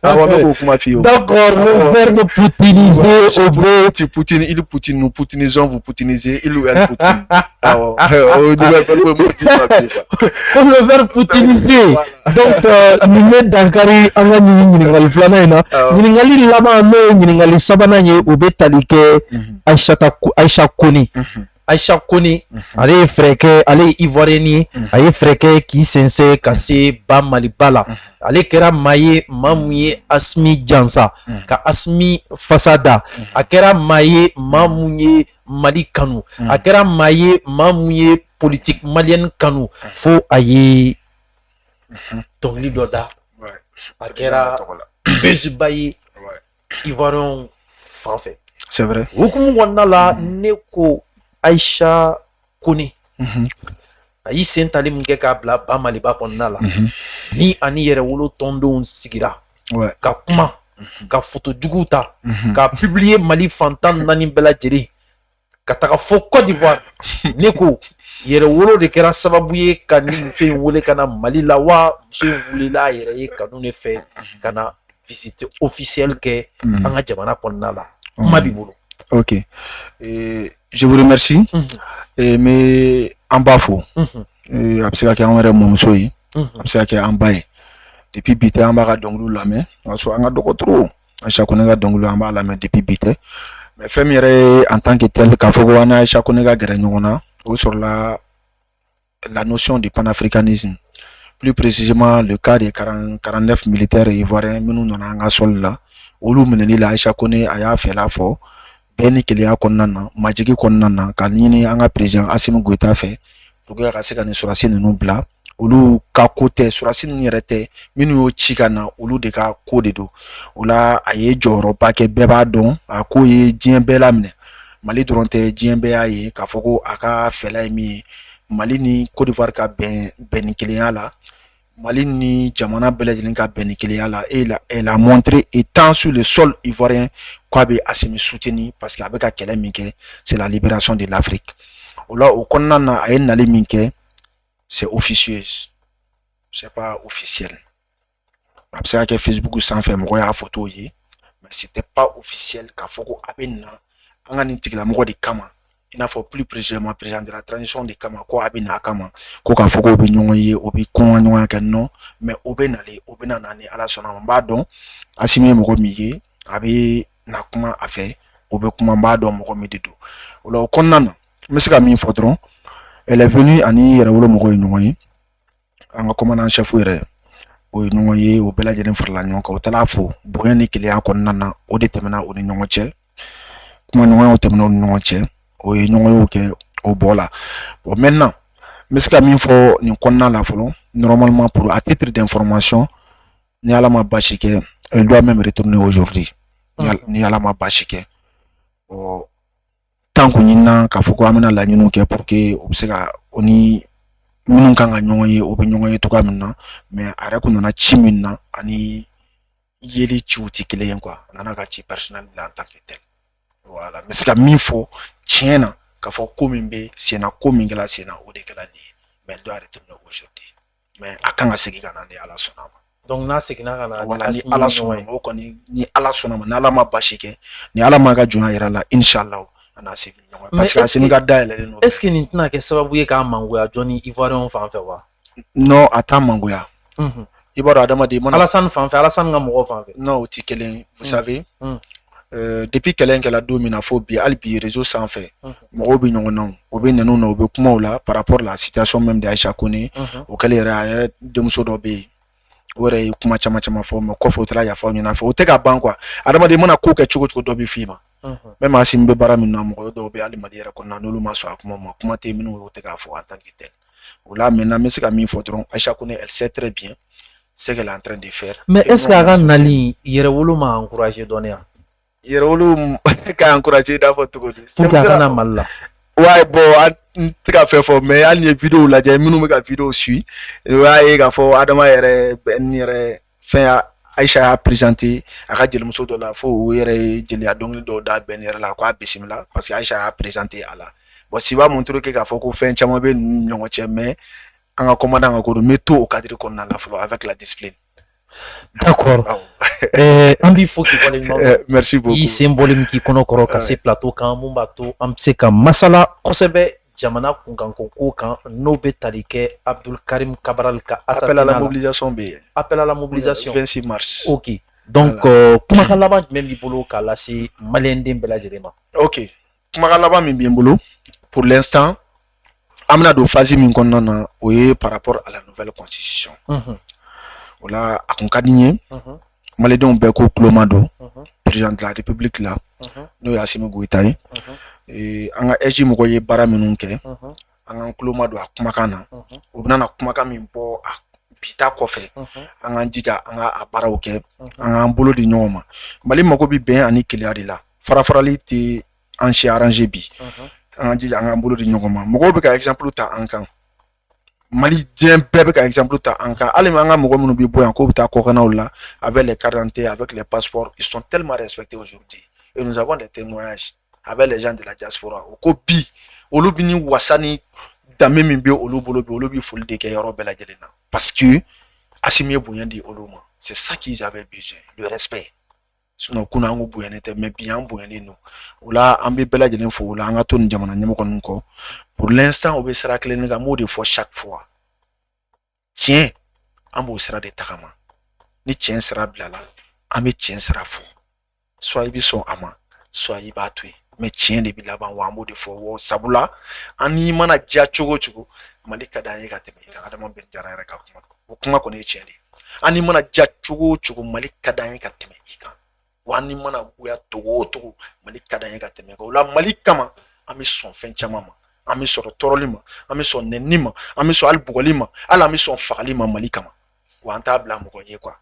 awɔ ne b'o kuma f'i ye d'accord le verbe poutiniser au beau tu Poutine il Poutine nous poutinisons vous poutinisez il ou elle Poutine awɔ o de bɛ fɔ ko Poutine ma bi quoi comme le verbe poutiniser donc nin bɛ dankari an ka ɲininkali filanan in na ɲininkali laban n'o ye ɲininkali sabanan ye o bɛ tali kɛ Aïcha Kone Aïcha Kone ale ye fɛɛrɛ kɛ ale ye ivoirien ye a ye fɛɛrɛ kɛ k'i sensɛn ka se ba Maliba la ale kɛra maa ye maa mun ye Asimi jansa ka Asimi fasa da a kɛra maa ye maa mun ye Mali kanu a kɛra maa ye maa mun ye politique malienne kanu fo a ye dɔnkili dɔ da a kɛra bɛsiba ye ivoirien fan fɛ c'est vrai hukumu kɔnɔna la ne ko Aïcha Kone a y'i sen tali min kɛ k'a bila ba Maliba kɔnɔna la ni ani yɛrɛ wolo tɔndenw sigira ka kuma ka photo juguw ta ka publier Mali fantan 4 bɛɛ lajɛlen ka taga fo Côte d'Ivoire ne ko yɛrɛ wolo de kɛra sababu ye ka ni muso in wele ka na Mali la wa muso in wulela a yɛrɛ ye kanu de fɛ ka na visite officielle kɛ an ka jamana kɔnɔna la kuma b'i bolo. Ok. Je vous remercie. Mais en bas faux. Abseka on est mon soyi. Abseka en bas. Depuis bité en bas donglu la main. On soit en doko trop. À chaque fois donglu en bas la main depuis bité. Mais fait mire en tant que tel ka fogo ana chaque fois gare nyona ou sur la notion du panafricanisme. Plus précisément le cas des 49 militaires ivoiriens nous non anga sol là. Olu meneni la Aïcha Kone aya fela fo beni keleya kɔnɔna na majigi kɔnɔna na ka ɲini an ka président Assimi Goïta fɛ pour que a ka se ka ni surasi ninnu bila olu ka ko tɛ surasi ninnu yɛrɛ tɛ minnu y'o ci ka na olu de ka ko de don o la a ye jɔyɔrɔba kɛ bɛɛ b'a dɔn a ko ye diɲɛ bɛɛ laminɛ Mali dɔrɔn tɛ diɲɛ bɛɛ y'a ye k'a fɔ ko a ka fɛla ye min ye Mali ni Côte d'Ivoire ka bɛn kelenya la Mali ni jamana bɛɛ lajɛlen ka bɛn kelenya la et elle a montré étant sur le sol ivoirien quoi be Assimi soutenu parce que avec a kɛlɛ min kɛ c'est la libération de l'Afrique o la o kɔnɔna na a ye nali min kɛ c'est officieuse c'est pas officiel a bɛ se ka kɛ Facebook sanfɛ mɔgɔ y'a photo ye mais c'était pas officiel k'a fɔ ko a bɛ na an ka nin tigilamɔgɔ de kama il n'a pas plus précisément président de la transition de kama ko a bɛ na kama ko k'a fɔ ko o bɛ ɲɔgɔn ye o bɛ kɔn ɲɔgɔn kɛ non mais o bɛ nale o bɛ na ni Ala sɔnna ma n b'a dɔn Assimi ye mɔgɔ min ye a bɛ na kuma a fɛ o bɛ kuma n b'a dɔn mɔgɔ min de don o la o kɔnɔna na n bɛ se ka min fɔ dɔrɔn elle est venue ani yɛrɛ wolo mɔgɔ ye ɲɔgɔn ye an ka commandant chef yɛrɛ o ye ɲɔgɔn ye o bɛɛ lajɛlen farala ɲɔgɔn kan o taara fo bonya ni kelenya kɔnɔna na o de tɛmɛna o ni ɲɔgɔn cɛ kuma ɲɔgɔnyaw tɛmɛna o ni ɲɔgɔn cɛ o ye ɲɔgɔn yew kɛ o bɔ la bon maintenant n bɛ se ka min fɔ nin kɔnɔna la fɔlɔ normalement pour à titre d'information ni Ala ma basi kɛ elle doit même retourner aujourd'hui ni Ala ma basi kɛ tant qu'on ɲinina k'a fɔ ko an bɛna laɲiniw kɛ pour que o bɛ se ka o ni minnu kan ka ɲɔgɔn ye o bɛ ɲɔgɔn ye cogoya min na mais a yɛrɛ kun nana ci min na ani yeli ciw tɛ kelen ye quoi a nana ka ci personnel la en tant que tel voilà n bɛ se ka min fɔ tiɲɛ na k'a fɔ ko min bɛ sen na ko min kɛla sen na o de kɛla nin ye mais elle doit retourner aujourd'hui mais a kan ka segin ka na ni Ala sɔnna ma. Donc n'a seginna ka na voilà ni Ala sɔnna ma o kɔni ni Ala sɔnna ma ni Ala ma basi kɛ ni Ala ma ka jɔnya yɛrɛ la inshallah ana segin ɲɔgɔn parce que Assimi ka dayɛlɛlen don. Est-ce que nin tɛna kɛ sababu ye k'a mangoya dɔɔni Ivoirien fan fɛ wa? Non a t'a mangoya. I b'a dɔn adamaden mana Alassane fan fɛ Alassane ka mɔgɔw fan fɛ. Non o tɛ kelen ye vous savez. Depuis kɛlɛ in kɛla don min na fo bi hali bi réseau sanfɛ mɔgɔw bɛ ɲɔgɔn na o bɛ nɛnw na o bɛ kumaw la par rapport à la situation même de Aïcha Kone o kɛlen yɛrɛ a yɛrɛ denmuso dɔ bɛ yen o yɛrɛ ye kuma caman caman fɔ mais kɔfɛ o taara yafa aw ɲɛna fɛ o tɛ ka ban quoi adamaden mana ko kɛ cogo cogo dɔ bɛ f'i ma même asi mbe bara min na mo do be ali mali yɛrɛ kɔnɔna n'olu ma sɔn a kuma ma kuma tɛ minnu y'o tɛ k'a fɔ en tant que tel o la maintenant n bɛ se ka min fɔ dɔrɔn Aïcha Kone elle sait très bien ce qu'elle est en train de faire. Mais est-ce que a ka nali yɛrɛwolo ma encouragé dɔɔni yan yɛrɛwolo ka encouragé da fɔ cogo di pour que a kana Mali la ouais bon n tɛ ka fɛn fɔ mais hali ni ye vidéo lajɛ minnu bɛ ka vidéo suit o y'a ye k'a fɔ Adama yɛrɛ n yɛrɛ fɛn Aïcha y'a présenté a ka jelimuso dɔ la fo o yɛrɛ ye jeliya dɔnkili dɔw da bɛn yɛrɛ la k'a bisimila parce que Aïcha y'a présenté a la bon si b'a montrer que k'a fɔ ko fɛn caman bɛ ninnu ɲɔgɔn cɛ mais an ka commandant ka ko don n bɛ to o cadre kɔnɔna la fɔlɔ avec la discipline. D'accord. An b'i fo k'i waleɲuman merci beaucoup i sen bɔlen min k'i kɔnɔ kɔrɔ ka se plateau kan mun b'a to an bɛ se ka masala kosɛbɛ jamana kunkanko ko kan n'o bɛ tali kɛ Abdul Karim Cabral ka assassinat appel à la mobilisation bɛ yen appel à la mobilisation 26 mars ok donc kumakan laban jumɛn b'i bolo k'a lase maliyɛnden bɛɛ lajɛlen ma ok kumakan laban min bɛ n bolo pour l'instant an bɛna don phase min kɔnɔna na o ye par rapport à la nouvelle constitution o la a kun ka di n ye maliyɛndenw bɛɛ ko tulo ma don président de la république la n'o ye Assimi Goïta ye an ka SG mɔgɔw ye baara minnu kɛ an k'an tulo ma don a kumakan na o bɛna na kumakan min bɔ a bita kɔfɛ an k'an jija an ka a baaraw kɛ an k'an bolo di ɲɔgɔn ma Mali mago bɛ bɛn ani keleya de la farafarali tɛ an si arrangé bi an k'an jija an k'an bolo di ɲɔgɔn ma mɔgɔw bɛ ka exemple ta an kan Mali diɲɛ bɛɛ bɛ ka exemple ta an kan hali an ka mɔgɔ minnu bɛ bɔ yan k'o bɛ taa kɔkannaw la avec les cartes d'identité avec les passeports ils sont tellement respectés aujourd'hui et nous avons des témoignages avec les gens de la diaspora o ko bi olu bi ni wasa ni danbe min bɛ olu bolo bi olu bi foli de kɛ yɔrɔ bɛɛ lajɛlen na parce que Assimi ye bonya di olu ma c'est ça qu'ils avaient besoin le respect sinon kunna an ko bonyalen tɛ mais bi an bonyalen don o la an bɛ bɛɛ lajɛlen fo o la an ka to nin jamana ɲɛmɔgɔ ninnu kɔ pour l'instant o bɛ sira kelen kan n b'o de fɔ chaque fois tiɲɛ an b'o sira de tagama ni tiɲɛ sira bilala an bɛ tiɲɛ sira fɔ soit i bɛ sɔn a ma soit i b'a to yen mais tiɲɛ de bɛ laban wa an b'o de fɔ wa sabula an n'i mana diya cogo o cogo Mali ka d'an ye ka tɛmɛ i kan Adama Bɛn Jara yɛrɛ ka kuma o kuma kɔni ye tiɲɛ de ye an n'i mana diya cogo o cogo Mali ka d'an ye ka tɛmɛ i kan wa an n'i mana goya togo o togo Mali ka d'an ye ka tɛmɛ i kan o la Mali kama an bɛ sɔn fɛn caman ma an bɛ sɔrɔ tɔɔrɔli ma an bɛ sɔn nɛnini ma an bɛ sɔn hali bugɔli ma hali an bɛ sɔn fagali ma Mali kama wa an t'a bila mɔgɔ ye quoi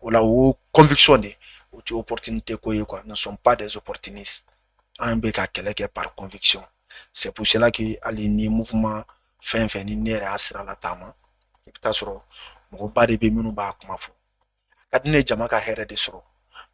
o la o conviction de o tɛ opportunité ko ye quoi nous ne sommes pas des opportunistes an bɛ ka kɛlɛ kɛ par conviction c'est pour cela que hali ni mouvement fɛn fɛn ni ne yɛrɛ y'a sira la taama i bɛ taa sɔrɔ mɔgɔba de bɛ minnu b'a kuma fɔ a ka di ne ye jama ka hɛrɛ de sɔrɔ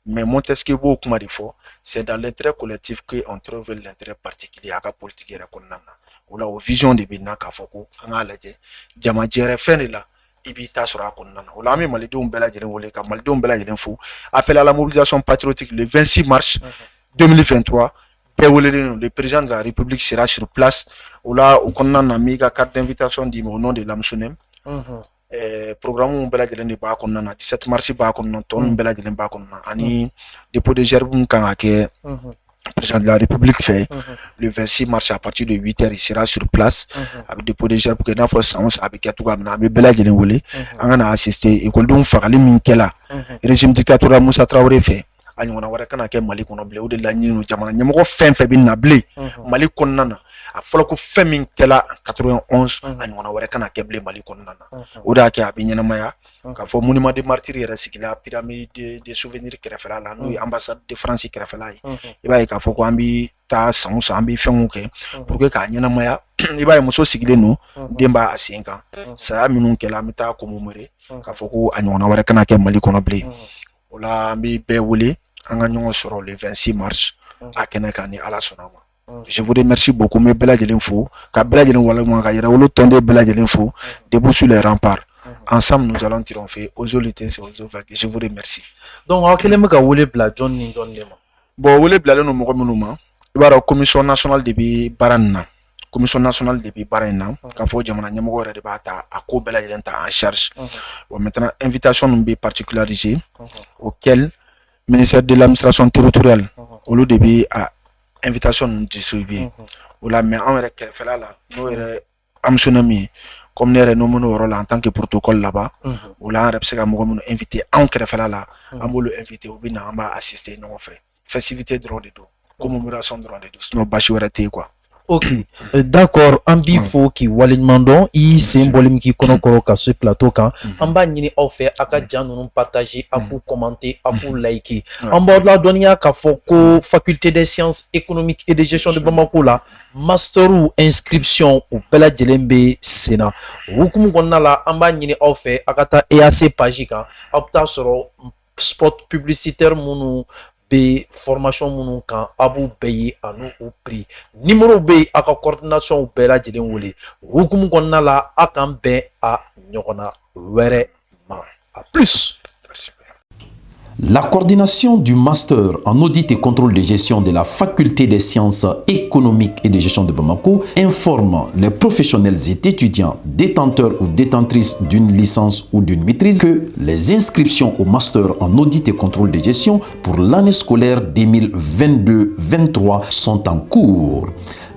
mais Montesquieu b'o kuma de fɔ c'est dans l'intérêt collectif que on trouve l'intérêt particulier a ka politique yɛrɛ kɔnɔna na o la o vision de bɛ na k'a fɔ ko an k'a lajɛ jama jɛrɛ fɛn de la i b'i ta sɔrɔ a kɔnɔna na o la an bɛ malidenw bɛɛ lajɛlen wele ka malidenw bɛɛ lajɛlen fo appel à la mobilisation patriotique le 26 mars 2023 bɛɛ welelen don le président de la république sera sur place o la o kɔnɔna na n b'i ka carte d'invitation d'i ma au nom de l'AMSUNEM programme bɛɛ lajɛlen de b'a kɔnɔna na 17 mars b'a kɔnɔna tɔ ninnu bɛɛ lajɛlen b'a kɔnɔna ani dépôt de gerbe min kan ka kɛ président de la république fait le 26 mars à partir de 8h il sera sur place avec dépôt de gerbe que n'a fɔ san a bɛ kɛ cogoya min na an bɛ bɛɛ lajɛlen wele an kana assister ekɔlidenw fagali min kɛla régime dictatorial Musa Traoré fɛ a ɲɔgɔnna wɛrɛ kana kɛ Mali kɔnɔ bilen o de laɲini don jamana ɲɛmɔgɔ fɛn fɛn bɛ na bilen Mali kɔnɔna na a fɔlɔ ko fɛn min kɛla en 91 a ɲɔgɔnna wɛrɛ kana kɛ bilen Mali kɔnɔna na o de y'a kɛ a bɛ ɲɛnamaya k'a fɔ monument des martyrs yɛrɛ sigila pyramide des souvenirs kɛrɛfɛla la n'o ye ambassade de France kɛrɛfɛla ye i b'a ye k'a fɔ ko an bɛ taa san o san an bɛ fɛnw kɛ pour que k'a ɲɛnamaya i b'a ye muso sigilen don den b'a a sen kan saya minnu kɛla an bɛ taa commémorer k'a fɔ ko a ɲɔgɔnna wɛrɛ kana kɛ Mali kɔnɔ bilen o la an bɛ bɛɛ wele an ka ɲɔgɔn sɔrɔ le 26 mars a kɛnɛ kan ni Ala sɔnna ma je vous remercie beaucoup n bɛ bɛɛ lajɛlen fo ka bɛɛ lajɛlen waleɲuman ka yɛrɛwolo tɔnden bɛɛ lajɛlen fo debout sur les remparts ensemble nous allons triompher osons lutter c'est osons vaincre je vous remercie. Donc aw kɛlen bɛ ka wele bila jɔn ni jɔn de ma. bon wele bilalen don mɔgɔ minnu ma i b'a dɔn commission nationale de bɛ baara nin na commission nationale de bɛ baara in na k'a fɔ jamana ɲɛmɔgɔ yɛrɛ de b'a ta a ko bɛɛ lajɛlen ta en charge bon maintenant invitation ninnu bɛ particulariser auquel ministère de l'administration territoriale olu de bɛ a invitation ninnu distribuer o la mais anw yɛrɛ kɛrɛfɛla la n'o yɛrɛ AMSUNEM ye comme ne yɛrɛ nommé o yɔrɔ la en tant que protocole là-bas o la an yɛrɛ bɛ se ka mɔgɔ minnu invité anw kɛrɛfɛla la an b'olu invité u bɛ na an b'a assister ɲɔgɔn fɛ festivité dɔrɔn de don commémoration dɔrɔn de don sinon basi wɛrɛ tɛ yen quoi. Ok, d'accord. An b'i fo k'i waleɲuman dɔn i sen bɔli min k'i kɔnɔkɔrɔ ka se plateau kan an b'a ɲini aw fɛ a ka jan ninnu partager a k'u commenter a k'u liker an b'aw ladɔnniya k'a fɔ ko faculté des sciences économiques et de gestion de Bamako la masteru inscription u bɛɛ lajɛlen bɛ sen na o hukumu kɔnɔna la an b'a ɲini aw fɛ a ka taa EAC page kan aw bɛ taa sɔrɔ spot publicitaire minnu be formation minnu kan a b'u bɛɛ ye ani u prix numéro bɛ yen a ka coordination bɛɛ lajɛlen wele o hukumu kɔnɔna la a k'an bɛn a ɲɔgɔnna wɛrɛ ma a plus. La coordination du master en audit et contrôle de gestion de la faculté des sciences économiques et de gestion de Bamako informe les professionnels et étudiants détenteurs ou détentrices d'une licence ou d'une maîtrise que les inscriptions au master en audit et contrôle de gestion pour l'année scolaire 2022-23 sont en cours.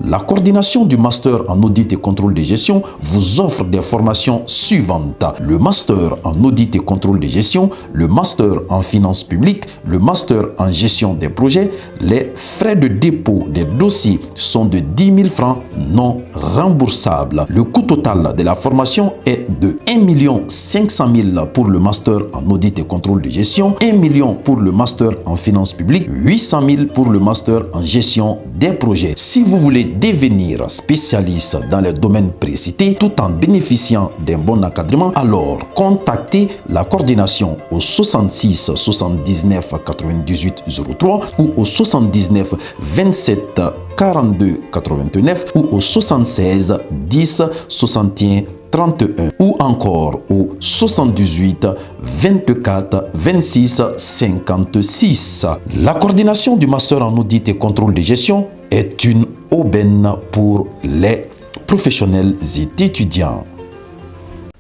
La coordination du master en audit et contrôle de gestion vous offre des formations suivantes. Le master en audit et contrôle de gestion, le master en finances publiques, le master en gestion des projets. Les frais de dépôt des dossiers sont de 10 000 francs non remboursables. Le coût total de la formation est de 1 500 000 pour le master en audit et contrôle de gestion, 1 million pour le master en finances publiques, 800 000 pour le master en gestion des projets. Si vous voulez devenir spécialiste dans les domaines précités tout en bénéficiant d'un bon encadrement, alors contactez la coordination au 66 79 98 03 ou au 79 27 42 89 ou au 76 10 61 31 ou encore au 78 24 26 56. La coordination du master en audit et contrôle de gestion est une aubaine pour les professionnels et étudiants.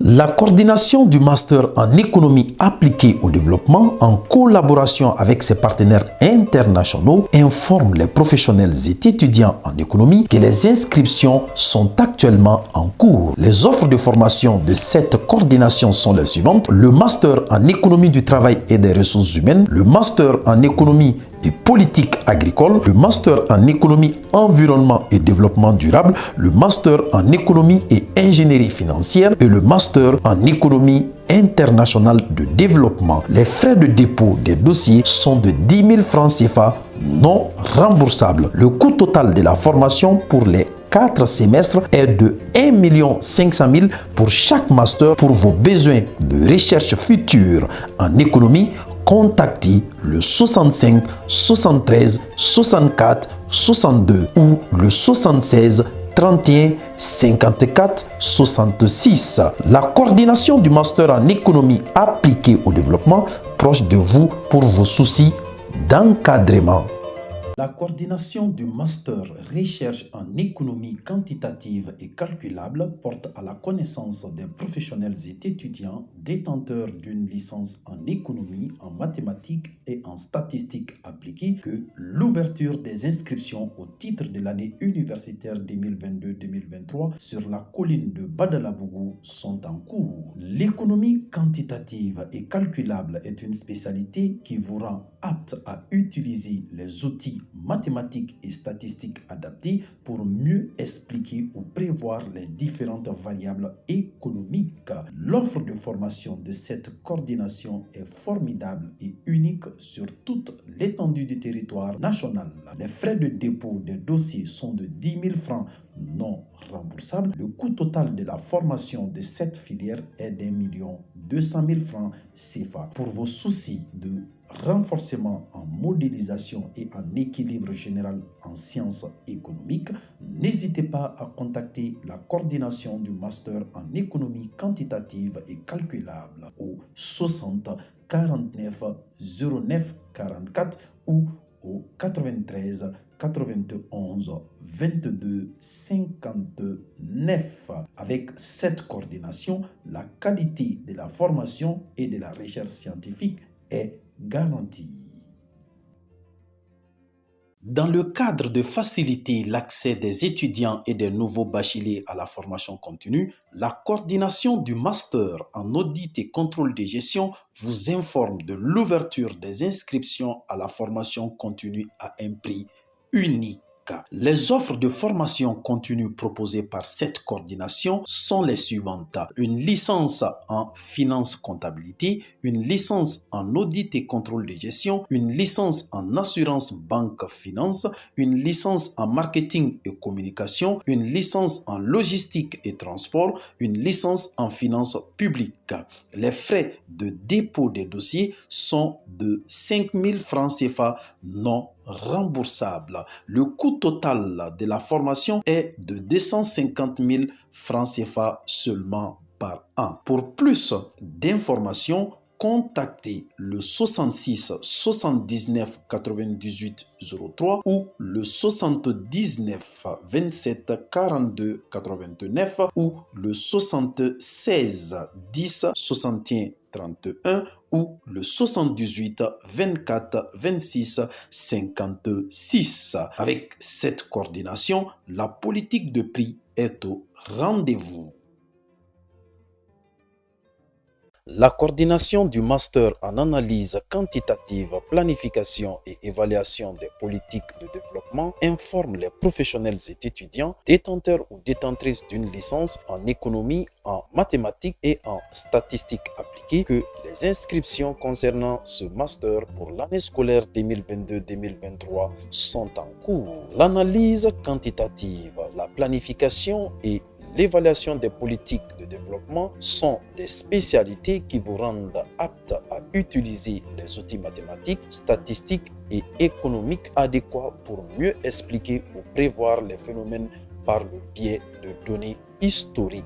La coordination du master en économie appliquée au développement en collaboration avec ses partenaires internationaux informe les professionnels et étudiants en économie que les inscriptions sont actuellement en cours. Les offres de formation de cette coordination sont les suivantes: le master en économie du travail et des ressources humaines, le master en économie et politique agricole, le master en économie, environnement et développement durable, le master en économie et ingénierie financière et le master en économie internationale de développement. Les frais de dépôt des dossiers sont de 10 000 francs CFA non remboursables. Le coût total de la formation pour les 4 semestres est de 1 500 000 pour chaque master. Pour vos besoins de recherche future en économie, contactez le 65 73 64 62 ou le 76 31 54 66. La coordination du master en économie appliquée au développement proche de vous pour vos soucis d'encadrement. La coordination du master recherche en économie quantitative et calculable porte à la connaissance des professionnels et étudiants détenteurs d'une licence en économie, en mathématiques et en statistiques appliquées que l'ouverture des inscriptions au titre de l'année universitaire 2022-2023 sur la colline de Badalabougou sont en cours. L'économie quantitative et calculable est une spécialité qui vous rend apte à utiliser les outils mathématiques et statistiques adaptés pour mieux expliquer ou prévoir les différentes variables économiques. L'offre de formation de cette coordination est formidable et unique sur toute l'étendue du territoire national. Les frais de dépôt des dossiers sont de 10 000 francs non remboursables. Le coût total de la formation de cette filière est d'1 200 000 francs CFA. Pour vos soucis de renforcement en modélisation et en équilibre général en sciences économiques, n'hésitez pas à contacter la coordination du master en économie quantitative et calculable au 60 49 09 44 ou au 93 91 22 59. Avec cette coordination, la qualité de la formation et de la recherche scientifique est garantie. Dans le cadre de faciliter l'accès des étudiants et des nouveaux bacheliers à la formation continue, la coordination du master en audit et contrôle de gestion vous informe de l'ouverture des inscriptions à la formation continue à un prix unique. Les offres de formation continue proposées par cette coordination sont les suivantes. Une licence en finance comptabilité, une licence en audit et contrôle de gestion, une licence en assurance banque finance, une licence en marketing et communication, une licence en logistique et transport, une licence en finance publique. Les frais de dépôt des dossiers sont de 5 000 francs CFA non remboursable. Le coût total de la formation est de 250 000 francs CFA seulement par an. Pour plus d'informations, contactez le 66 79 98 03 ou le 79 27 42 89 ou le 76 10 61 31 ou le 78 24 26 56. Avec cette coordination, la politique de prix est au rendez-vous. La coordination du master en analyse quantitative, planification et évaluation des politiques de développement informe les professionnels et étudiants détenteurs ou détentrices d'une licence en économie, en mathématiques et en statistiques appliquées que les inscriptions concernant ce master pour l'année scolaire 2022-2023 sont en cours. L'analyse quantitative, la planification et l'évaluation des politiques de développement sont des spécialités qui vous rendent aptes à utiliser les outils mathématiques, statistiques et économiques adéquats pour mieux expliquer ou prévoir les phénomènes par le biais de données historiques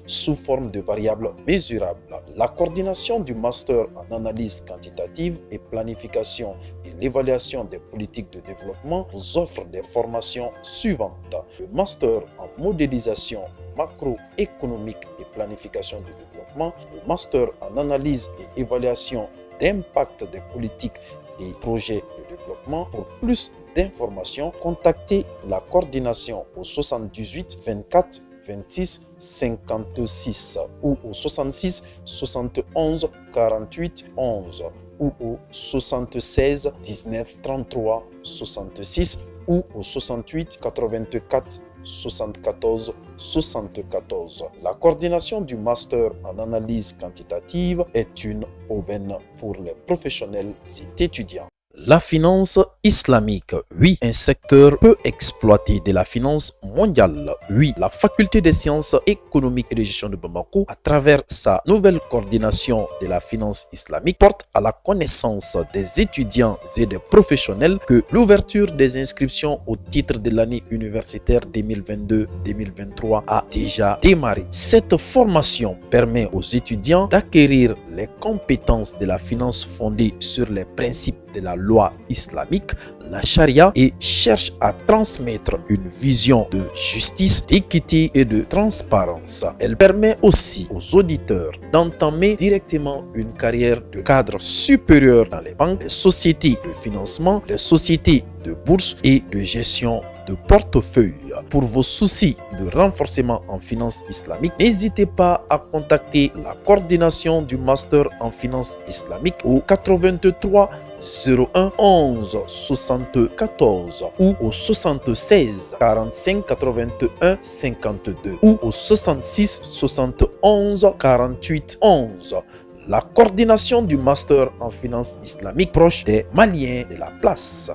sous forme de variables mesurables. La coordination du master en analyse quantitative et planification et l'évaluation des politiques de développement vous offre des formations suivantes. Le master en modélisation macroéconomique et planification du développement, le master en analyse et évaluation d'impact des politiques et projets de développement. Pour plus d'informations, contactez la coordination au 78 24 26 56 ou au 66 71 48 11 ou au 76 19 33 66 ou au 68 84 74 74. La coordination du master en analyse quantitative est une aubaine pour les professionnels et étudiants. La finance islamique, oui, un secteur peu exploité de la finance mondiale. Oui, la faculté des sciences économiques et de gestion de Bamako, à travers sa nouvelle coordination de la finance islamique, porte à la connaissance des étudiants et des professionnels que l'ouverture des inscriptions au titre de l'année universitaire 2022-2023 a déjà démarré. Cette formation permet aux étudiants d'acquérir les compétences de la finance fondée sur les principes de la loi islamique, la charia, et cherche à transmettre une vision de justice, d'équité et de transparence. Elle permet aussi aux auditeurs d'entamer directement une carrière de cadre supérieur dans les banques, les sociétés de financement, les sociétés de bourse et de gestion de portefeuille. Pour vos soucis de renforcement en finance islamique, n'hésitez pas à contacter la coordination du master en finance islamique au 83 01 11 74 ou au 76 45 81 52 ou au 66 71 48 11. La coordination du master en finance islamique proche des Maliens de la place.